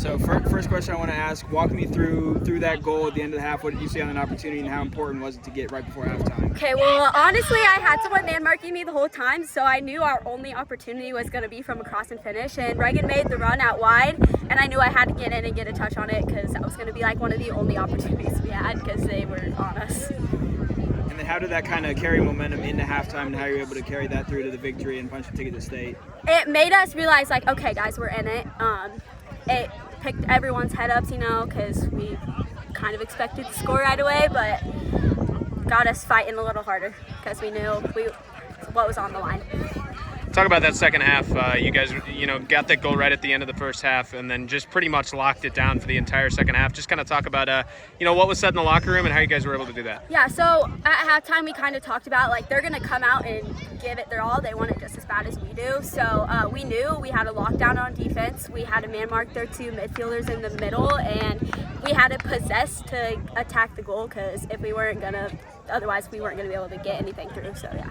So first question I want to ask, walk me through that goal at the end of the half. What did you see on an opportunity and how important was it to get right before halftime? Okay, well, honestly, I had someone man-marking me the whole time, so I knew our only opportunity was going to be from a cross and finish, and Reagan made the run out wide, and I knew I had to get in and get a touch on it because that was going to be like one of the only opportunities we had because they were on us. And then how did that kind of carry momentum into halftime, and how you were able to carry that through to the victory and punch the ticket to state? It made us realize, like, okay, guys, we're in it. It picked everyone's head up, because we kind of expected to score right away, but got us fighting a little harder because we knew what was on the line. Talk about that second half. You guys, got that goal right at the end of the first half, and then just pretty much locked it down for the entire second half. Just kind of talk about, what was said in the locker room and how you guys were able to do that. Yeah. So at halftime, we kind of talked about like they're gonna come out and give it their all. They want it just as bad as we do. So we knew we had a lockdown on defense. We had to man mark their two midfielders in the middle, and we had to possess to attack the goal because otherwise we weren't gonna be able to get anything through. So yeah.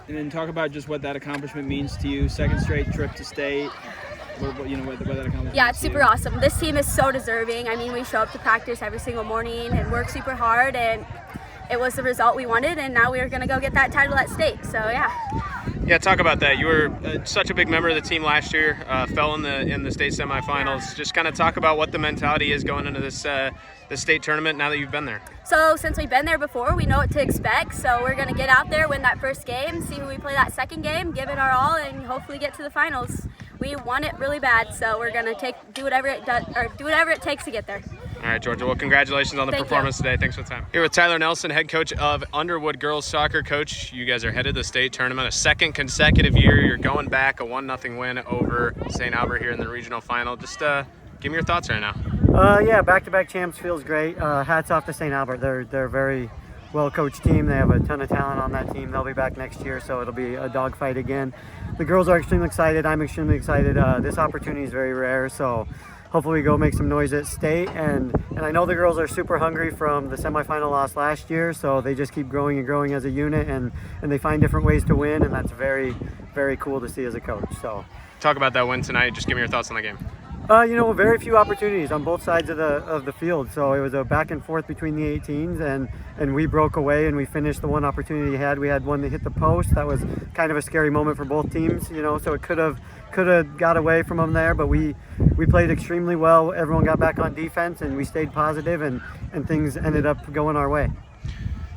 And then talk about just what that accomplishment means to you. Second straight trip to state. What that accomplishment. Yeah, it's super awesome. This team is so deserving. I mean, we show up to practice every single morning and work super hard, and it was the result we wanted. And now we are going to go get that title at state. So yeah. Yeah, talk about that. You were such a big member of the team last year. Fell in the state semifinals. Yeah. Just kind of talk about what the mentality is going into this state tournament now that you've been there. So since we've been there before, we know what to expect. So we're going to get out there, win that first game, see who we play that second game, give it our all, and hopefully get to the finals. We want it really bad, so we're going to do whatever it takes to get there. All right, Georgia. Well, congratulations on the performance today. Thanks for the time. Here with Tyler Nelson, head coach of Underwood girls soccer. Coach, you guys are headed to the state tournament, a second consecutive year. You're going back, a 1-0 win over St. Albert here in the regional final. Just give me your thoughts right now. Yeah, back-to-back champs feels great. Hats off to St. Albert. They're a very well-coached team. They have a ton of talent on that team. They'll be back next year, so it'll be a dogfight again. The girls are extremely excited. I'm extremely excited. This opportunity is very rare, so hopefully we go make some noise at state. And I know the girls are super hungry from the semifinal loss last year, so they just keep growing and growing as a unit, and they find different ways to win, and that's very, very cool to see as a coach. So talk about that win tonight. Just give me your thoughts on the game. Very few opportunities on both sides of the field. So it was a back and forth between the 18s, and we broke away and we finished the one opportunity we had. We had one that hit the post. That was kind of a scary moment for both teams, so it could have got away from them there, but we played extremely well. Everyone got back on defense and we stayed positive, and things ended up going our way.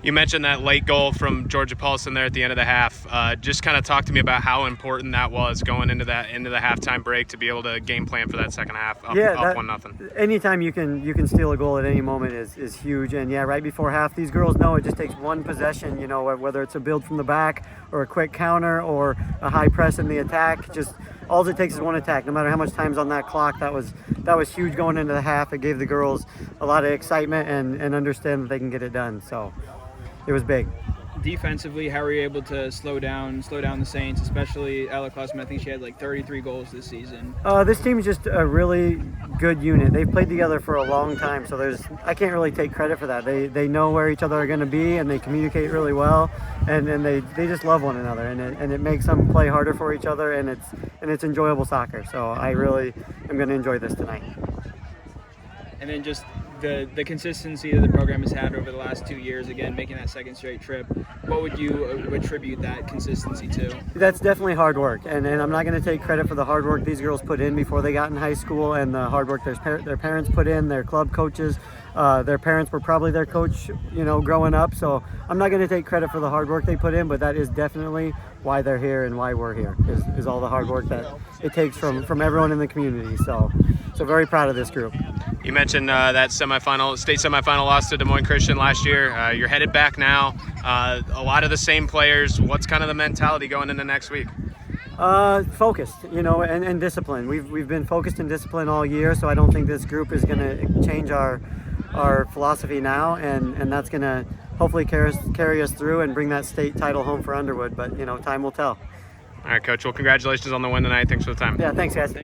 You mentioned that late goal from Georgia Paulson there at the end of the half. Just kind of talk to me about how important that was going into the halftime break to be able to game plan for that second half up 1-0. Anytime you can steal a goal at any moment is huge. And yeah, right before half, these girls know it just takes one possession, whether it's a build from the back or a quick counter or a high press in the attack. Just all it takes is one attack. No matter how much time's on that clock, that was huge going into the half. It gave the girls a lot of excitement and understand that they can get it done. So it was big. Defensively, how were you able to slow down the Saints, especially Ella Klussman? I think she had like 33 goals this season. This team's just a really good unit. They've played together for a long time, so I can't really take credit for that. They know where each other are going to be, and they communicate really well, and they just love one another, and it makes them play harder for each other, and it's enjoyable soccer. So I really am going to enjoy this tonight. And then just the consistency that the program has had over the last 2 years, again, making that second straight trip, what would you attribute that consistency to? That's definitely hard work, and I'm not going to take credit for the hard work these girls put in before they got in high school, and the hard work their parents put in, their club coaches. Their parents were probably their coach, growing up, so I'm not going to take credit for the hard work they put in, but that is definitely why they're here and why we're here, is all the hard work that it takes from everyone in the community. So very proud of this group. You mentioned that state semifinal loss to Des Moines Christian last year. You're headed back now. A lot of the same players. What's kind of the mentality going into next week? Focused, and discipline. We've been focused and disciplined all year, so I don't think this group is going to change our philosophy now, and that's going to hopefully carry us through and bring that state title home for Underwood. But time will tell. All right, Coach. Well, congratulations on the win tonight. Thanks for the time. Yeah, thanks, guys.